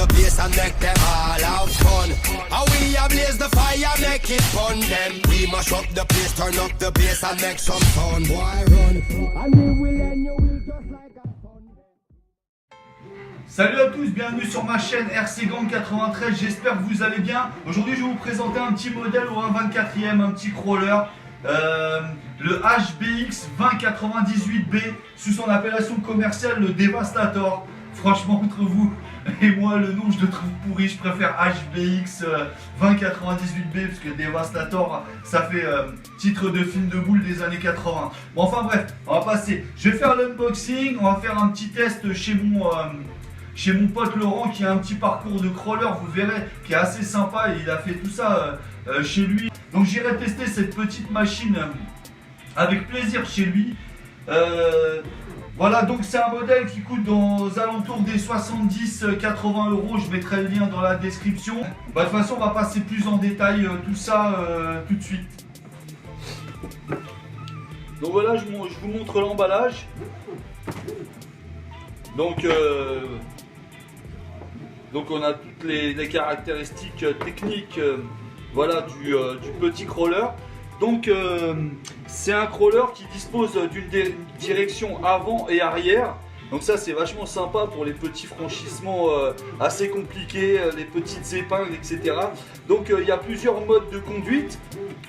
the place and make them all have fun. How we ablaze the fire, make it fun. Then we mash up the place, turn up the bass and make some sound. Boy, run. And we will end you will just like a fun. Salut à tous, bienvenue sur ma chaîne RC Gang 93, j'espère que vous allez bien. Aujourd'hui je vais vous présenter un petit modèle au 1/24e, un petit crawler, le HBX 2098B, sous son appellation commerciale le Devastator. Franchement entre vous et moi le nom je le trouve pourri, je préfère HBX 2098B parce que Devastator ça fait titre de film de boule des années 80. Bon enfin bref, on va passer, je vais faire l'unboxing, on va faire un petit test chez mon pote Laurent qui a un petit parcours de crawler, vous verrez, qui est assez sympa et il a fait tout ça chez lui. Donc j'irai tester cette petite machine avec plaisir chez lui. Voilà, donc c'est un modèle qui coûte aux alentours des 70-80 euros, je mettrai le lien dans la description. De toute façon on va passer plus en détail tout ça tout de suite. Donc voilà, je vous montre l'emballage. Donc on a toutes les caractéristiques techniques voilà, du petit crawler. Donc c'est un crawler qui dispose d'une direction avant et arrière. Donc ça c'est vachement sympa pour les petits franchissements assez compliqués, les petites épingles, etc. Donc il y a plusieurs modes de conduite.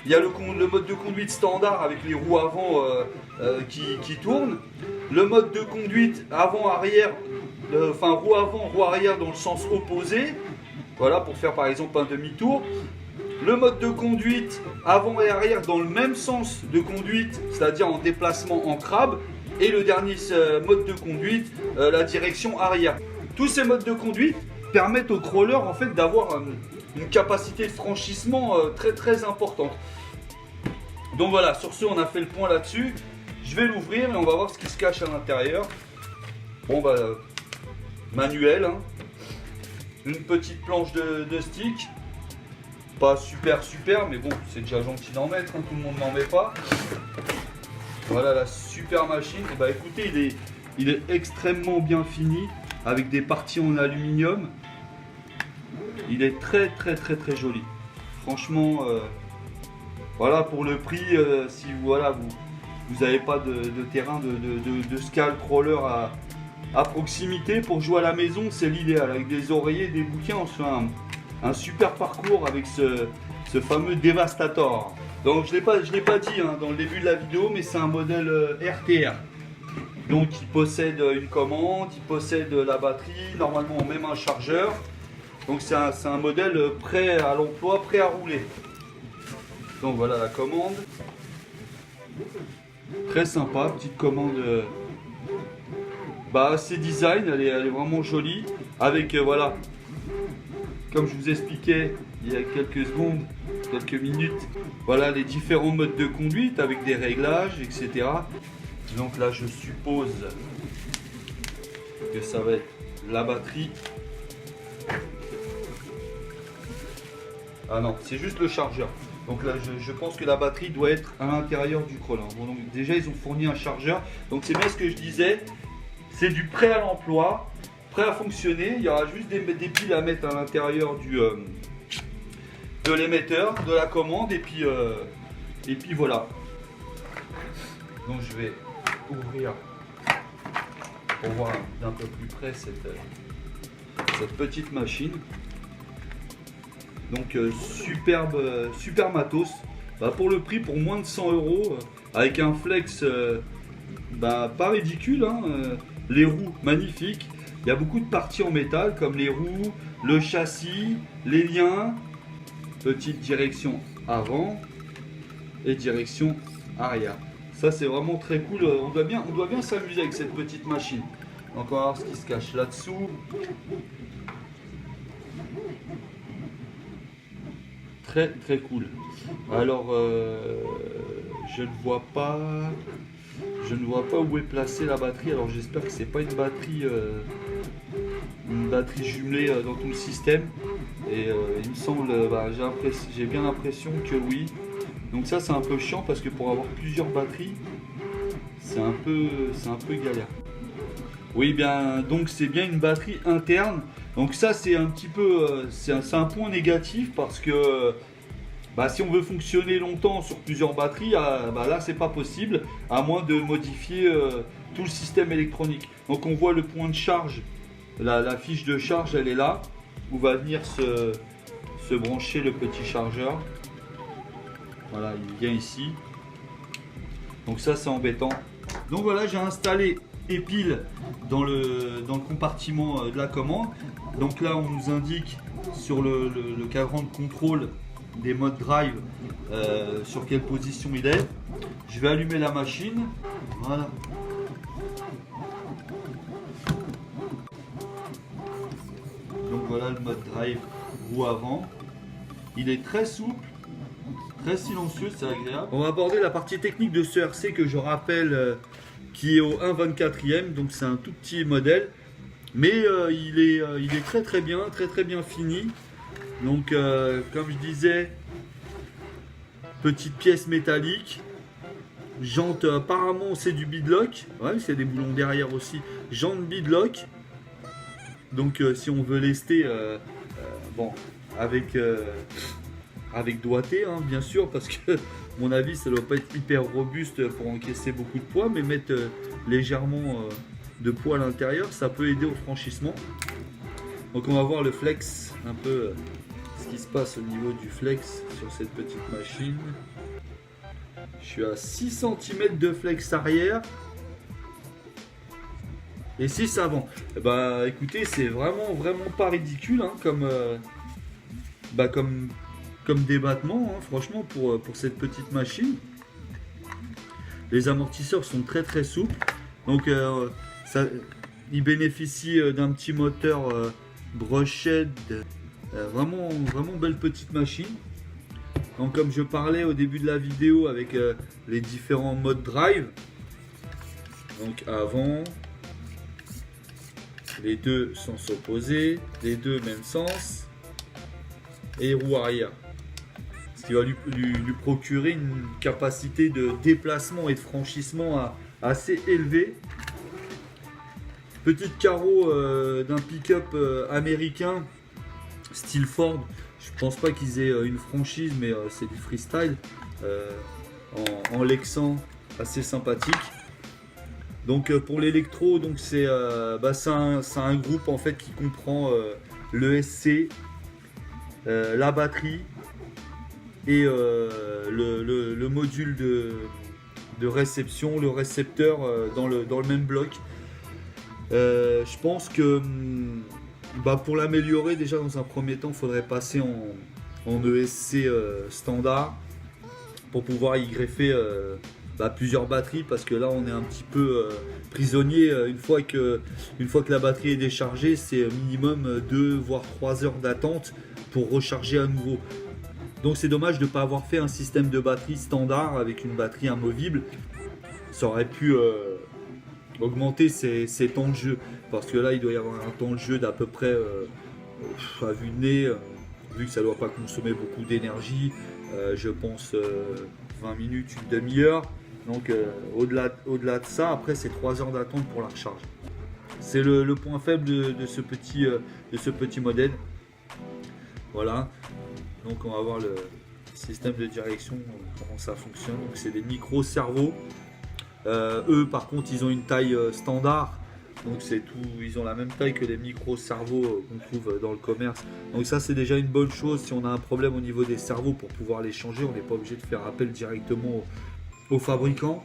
Il y a le mode de conduite standard avec les roues avant qui tournent. Le mode de conduite avant-arrière, enfin roue avant, roue arrière dans le sens opposé. Voilà, pour faire par exemple un demi-tour. Le mode de conduite avant et arrière dans le même sens de conduite, c'est-à-dire en déplacement en crabe. Et le dernier mode de conduite, la direction arrière. Tous ces modes de conduite permettent au crawler en fait d'avoir une capacité de franchissement très très importante. Donc voilà, sur ce on a fait le point là-dessus. Je vais l'ouvrir et on va voir ce qui se cache à l'intérieur. Bon bah manuel, hein. Une petite planche de stick. Pas super mais bon c'est déjà gentil d'en mettre, hein. Tout le monde n'en met pas. Voilà la super machine. Et bah écoutez, il est extrêmement bien fini avec des parties en aluminium. Il est très joli. Franchement, voilà pour le prix, si voilà, vous n'avez pas de terrain de scale crawler à proximité pour jouer à la maison, c'est l'idéal. Avec des oreillers, des bouquins, on se fait un super parcours avec ce fameux Devastator. Donc je l'ai pas dit hein, dans le début de la vidéo, mais c'est un modèle RTR. Donc il possède une commande, il possède la batterie, normalement même un chargeur. Donc c'est un modèle prêt à l'emploi, prêt à rouler. Donc voilà la commande. Très sympa, petite commande assez design, elle est vraiment jolie. Avec voilà, comme je vous expliquais il y a quelques secondes, quelques minutes, voilà les différents modes de conduite avec des réglages, etc. Donc là je suppose que ça va être la batterie. Ah non, c'est juste le chargeur. Donc là je pense que la batterie doit être à l'intérieur du crawler. Bon, donc déjà ils ont fourni un chargeur. Donc c'est bien ce que je disais. C'est du prêt à l'emploi, prêt à fonctionner. Il y aura juste des piles à mettre à l'intérieur de l'émetteur, de la commande. Et puis voilà. Donc je vais ouvrir pour voir d'un peu plus près cette petite machine. Donc super matos. Pour le prix, pour moins de 100 euros, avec un flex pas ridicule, hein, les roues magnifiques. Il y a beaucoup de parties en métal comme les roues, le châssis, les liens, petite direction avant et direction arrière. Ça c'est vraiment très cool. On doit bien s'amuser avec cette petite machine. Donc on va voir ce qui se cache là-dessous. Très cool. Alors je ne vois pas où est placée la batterie. Alors j'espère que c'est pas une batterie jumelée dans tout le système. Et il me semble, j'ai bien l'impression que oui. Donc ça c'est un peu chiant parce que pour avoir plusieurs batteries, c'est un peu galère. Oui, bien, donc c'est bien une batterie interne Donc ça c'est un petit peu, c'est un point négatif parce que si on veut fonctionner longtemps sur plusieurs batteries, là c'est pas possible, à moins de modifier tout le système électronique. Donc on voit le point de charge, la fiche de charge elle est là, où va venir se brancher le petit chargeur. Voilà, il vient ici. Donc ça c'est embêtant. Donc voilà, j'ai installé les piles dans le compartiment de la commande. Donc là on nous indique sur le cadran de contrôle des modes drive sur quelle position il est. Je vais allumer la machine. Voilà. Donc voilà le mode drive roue avant. Il est très souple, très silencieux, c'est agréable. On va aborder la partie technique de ce RC que je rappelle qui est au 1/24e, donc c'est un tout petit modèle. Mais il est très bien fini. Donc comme je disais, petite pièce métallique, jante apparemment c'est du beadlock, ouais c'est des boulons derrière aussi, jante beadlock. Donc si on veut lester, bon avec doigté hein, bien sûr, parce que à mon avis ça doit pas être hyper robuste pour encaisser beaucoup de poids, mais mettre légèrement de poids à l'intérieur, ça peut aider au franchissement. Donc on va voir le flex un peu. Ce qui se passe au niveau du flex sur cette petite machine. Je suis à 6 cm de flex arrière et 6 avant. Bah écoutez, c'est vraiment pas ridicule hein, comme débattement hein, franchement pour cette petite machine. Les amortisseurs sont très souples. Donc il bénéficie d'un petit moteur Brushed. Vraiment belle petite machine. Donc comme je parlais au début de la vidéo avec les différents modes drive, donc avant, les deux sens opposés, les deux même sens, et roue arrière, ce qui va lui procurer une capacité de déplacement et de franchissement assez élevée. Petite carreau d'un pick-up américain style Ford. Je pense pas qu'ils aient une franchise, mais c'est du freestyle en Lexan, assez sympathique. Donc pour l'électro, donc c'est un groupe en fait qui comprend le SC, la batterie et le module de réception, le récepteur dans le même bloc. Je pense que pour l'améliorer, déjà dans un premier temps, il faudrait passer en ESC standard pour pouvoir y greffer plusieurs batteries, parce que là on est un petit peu prisonnier. Une fois que la batterie est déchargée, c'est minimum 2 voire 3 heures d'attente pour recharger à nouveau. Donc c'est dommage de ne pas avoir fait un système de batterie standard avec une batterie amovible. Ça aurait pu augmenter ses temps de jeu, parce que là il doit y avoir un temps de jeu d'à peu près à vue de nez, vu que ça ne doit pas consommer beaucoup d'énergie, je pense 20 minutes, une demi-heure. Donc au-delà de ça, après c'est 3 heures d'attente pour la recharge. C'est le point faible de ce petit modèle. Voilà, donc on va voir le système de direction, comment ça fonctionne. Donc c'est des micro-servos. Eux par contre ils ont une taille standard, donc c'est tout, ils ont la même taille que les micro-servos qu'on trouve dans le commerce. Donc ça c'est déjà une bonne chose. Si on a un problème au niveau des servos, pour pouvoir les changer, on n'est pas obligé de faire appel directement au fabricant.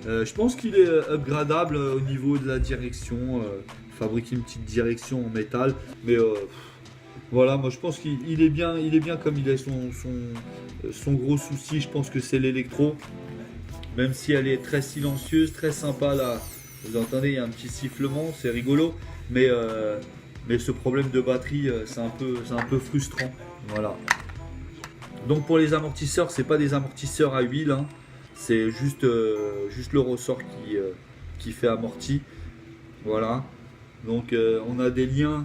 Je pense qu'il est upgradable au niveau de la direction, fabriquer une petite direction en métal, mais voilà, moi je pense qu'il est bien comme il est. Son gros souci, je pense que c'est l'électro. Même si elle est très silencieuse, très sympa là, vous entendez, il y a un petit sifflement, c'est rigolo, mais ce problème de batterie, c'est un peu frustrant. Voilà. Donc pour les amortisseurs, c'est pas des amortisseurs à huile, hein, c'est juste le ressort qui fait amorti. Voilà. Donc on a des liens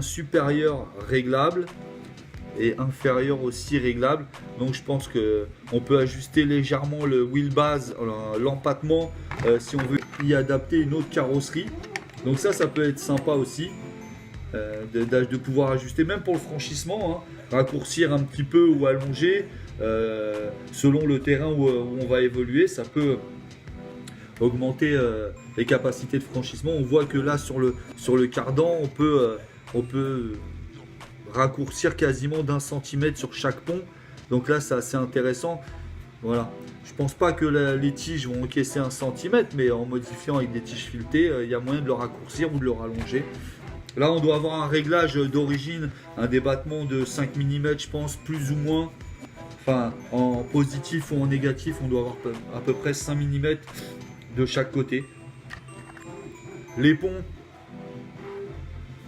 supérieurs réglables et inférieur aussi réglable. Donc je pense que on peut ajuster légèrement le wheelbase, l'empattement, si on veut y adapter une autre carrosserie. Donc ça peut être sympa aussi. de pouvoir ajuster, même pour le franchissement, hein, raccourcir un petit peu ou allonger selon le terrain où on va évoluer, ça peut augmenter les capacités de franchissement. On voit que là sur le cardan, on peut raccourcir quasiment d'1 centimètre sur chaque pont, donc là c'est assez intéressant. Voilà, je pense pas que les tiges vont encaisser 1 centimètre, mais en modifiant avec des tiges filetées, il y a moyen de le raccourcir ou de le rallonger. Là on doit avoir un réglage d'origine, un débattement de 5 mm je pense, plus ou moins. Enfin, en positif ou en négatif, on doit avoir à peu près 5 mm de chaque côté. Les ponts,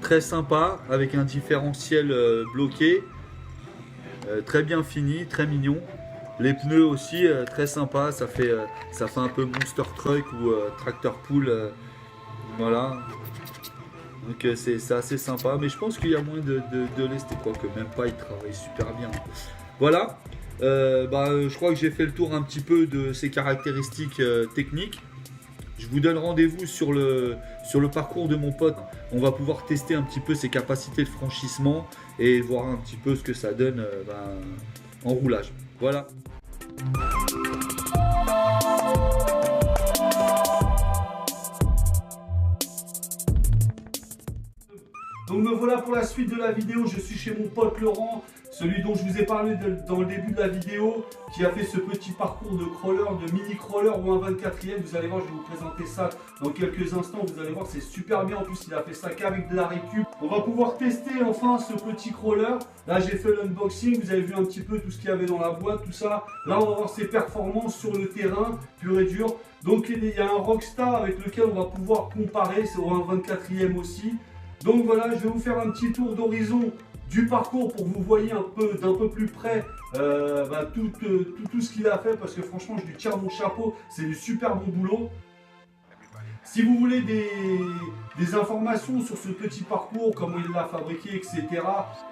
très sympa, avec un différentiel bloqué, très bien fini, très mignon. Les pneus aussi, très sympa, ça fait un peu monster truck ou tractor pull, voilà. Donc c'est assez sympa, mais je pense qu'il y a moyen de lester, quoique même pas, il travaille super bien. Voilà, je crois que j'ai fait le tour un petit peu de ses caractéristiques techniques. Je vous donne rendez-vous sur le parcours de mon pote. On va pouvoir tester un petit peu ses capacités de franchissement et voir un petit peu ce que ça donne en roulage. Voilà. Donc me voilà pour la suite de la vidéo. Je suis chez mon pote Laurent, celui dont je vous ai parlé dans le début de la vidéo, qui a fait ce petit parcours de crawler, de mini crawler ou un 24e. Vous allez voir, je vais vous présenter ça dans quelques instants. Vous allez voir, c'est super bien. En plus, il a fait ça qu'avec de la récup. On va pouvoir tester enfin ce petit crawler. Là, j'ai fait l'unboxing. Vous avez vu un petit peu tout ce qu'il y avait dans la boîte, tout ça. Là, on va voir ses performances sur le terrain, pur et dur. Donc, il y a un Rockstar avec lequel on va pouvoir comparer. C'est un 24e aussi. Donc voilà, je vais vous faire un petit tour d'horizon du parcours pour que vous voyez d'un peu plus près tout ce qu'il a fait, parce que franchement je lui tire mon chapeau, c'est du super bon boulot. Si vous voulez des informations sur ce petit parcours, comment il l'a fabriqué, etc.,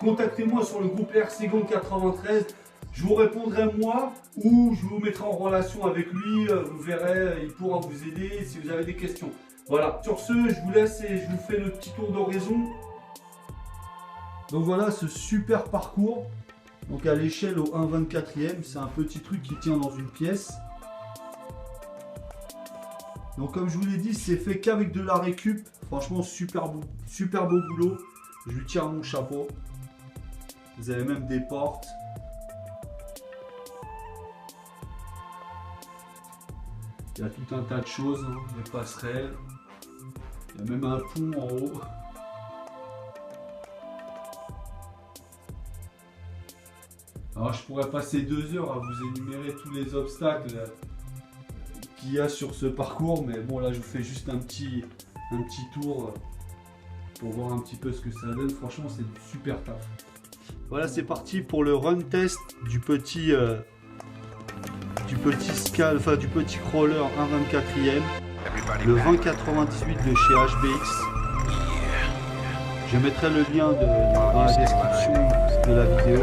contactez-moi sur le groupe RC Gang 93. Je vous répondrai moi, ou je vous mettrai en relation avec lui, vous verrez, il pourra vous aider si vous avez des questions. Voilà, sur ce, je vous laisse et je vous fais le petit tour d'horizon. Donc voilà ce super parcours. Donc à l'échelle au 1/24e, c'est un petit truc qui tient dans une pièce. Donc comme je vous l'ai dit, c'est fait qu'avec de la récup. Franchement, super beau boulot. Je lui tire mon chapeau. Vous avez même des portes. Il y a tout un tas de choses, hein, des passerelles. Il y a même un pont en haut. Alors je pourrais passer 2 heures à vous énumérer tous les obstacles qu'il y a sur ce parcours, mais bon là je vous fais juste un petit tour pour voir un petit peu ce que ça donne. Franchement c'est du super taf. Voilà, c'est parti pour le run test du petit crawler 1/24e, le 2098 de chez HBX. Je mettrai le lien dans la description de la vidéo.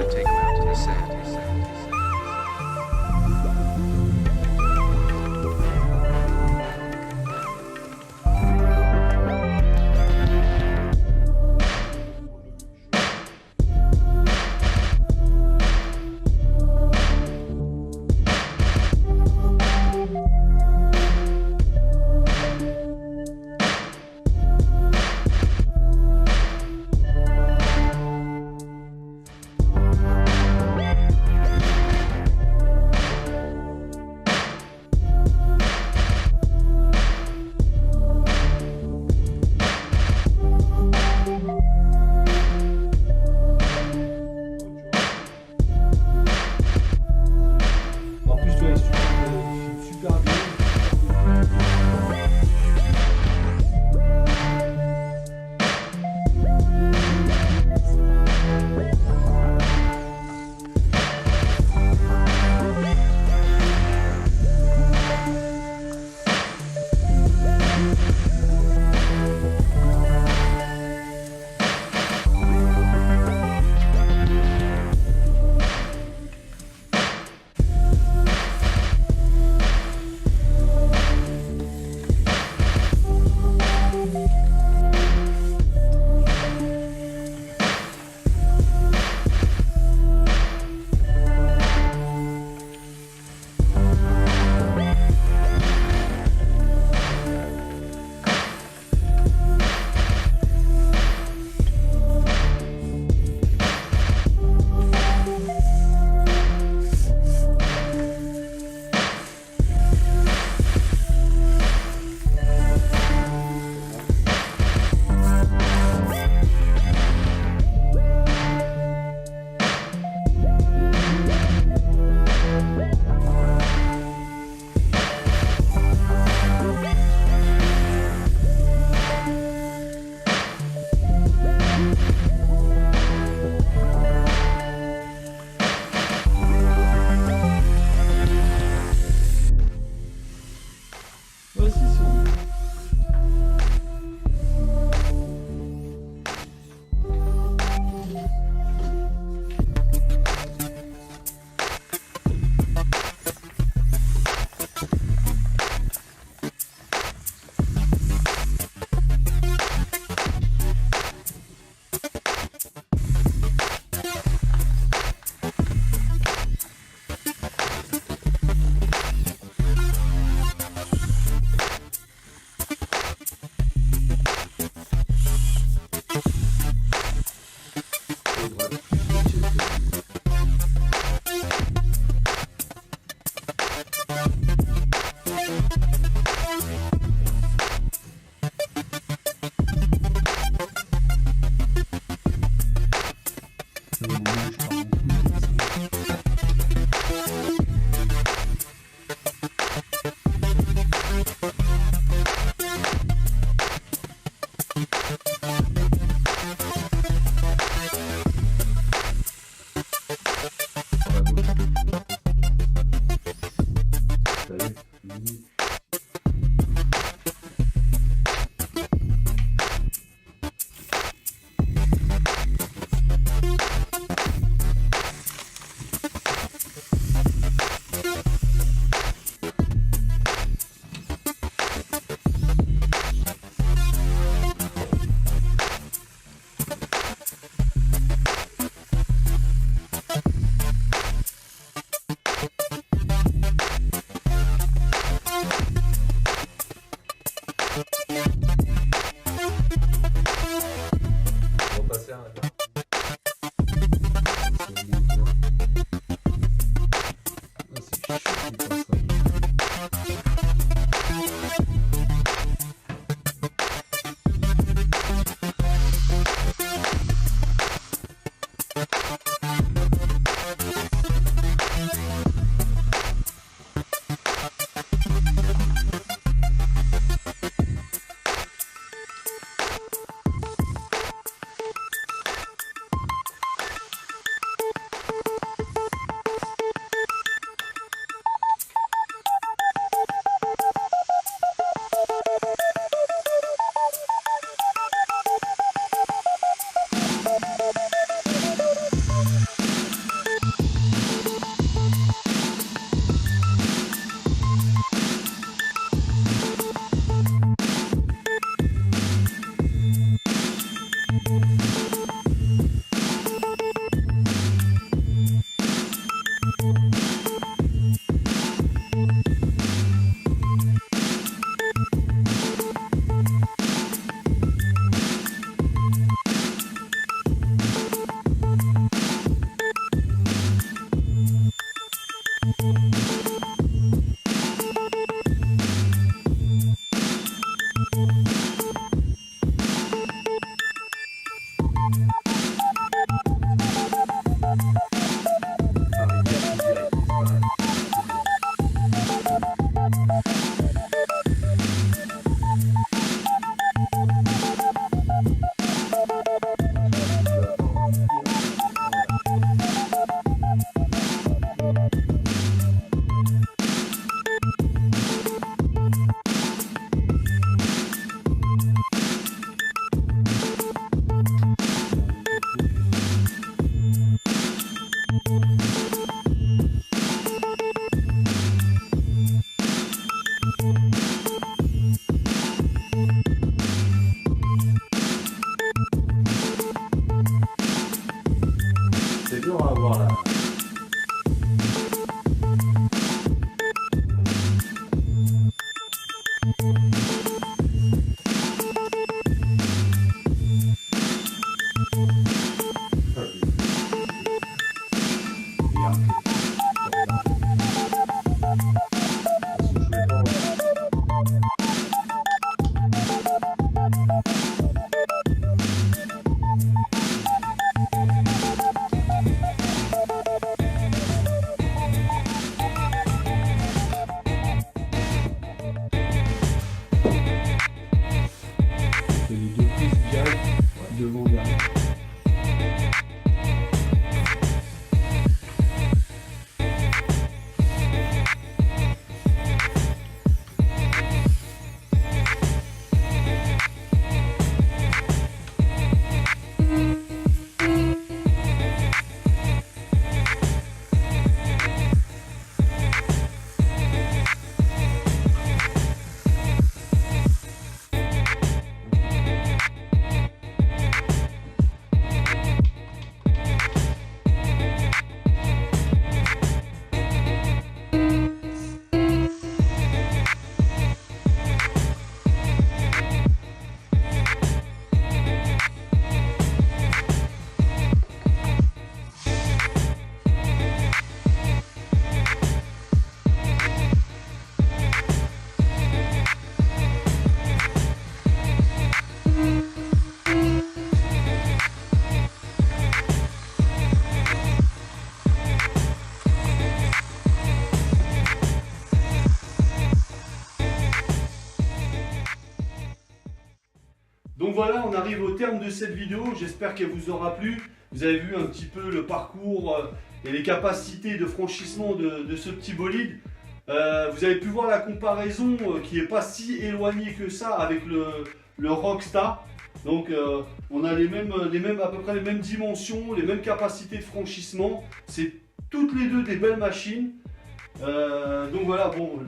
devant, derrière. Donc voilà, on arrive au terme de cette vidéo, j'espère qu'elle vous aura plu. Vous avez vu un petit peu le parcours et les capacités de franchissement de ce petit bolide. Vous avez pu voir la comparaison qui n'est pas si éloignée que ça avec le Rockstar. Donc on a à peu près les mêmes dimensions, les mêmes capacités de franchissement. C'est toutes les deux des belles machines. Donc voilà, bon,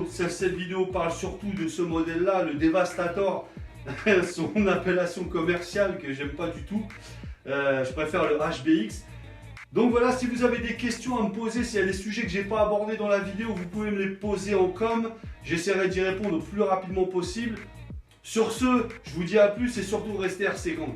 cette vidéo parle surtout de ce modèle-là, le Devastator. Son appellation commerciale que j'aime pas du tout, je préfère le HBX. Donc voilà, si vous avez des questions à me poser, s'il y a des sujets que j'ai pas abordés dans la vidéo, vous pouvez me les poser en com, j'essaierai d'y répondre le plus rapidement possible. Sur ce, je vous dis à plus et surtout restez RC gang.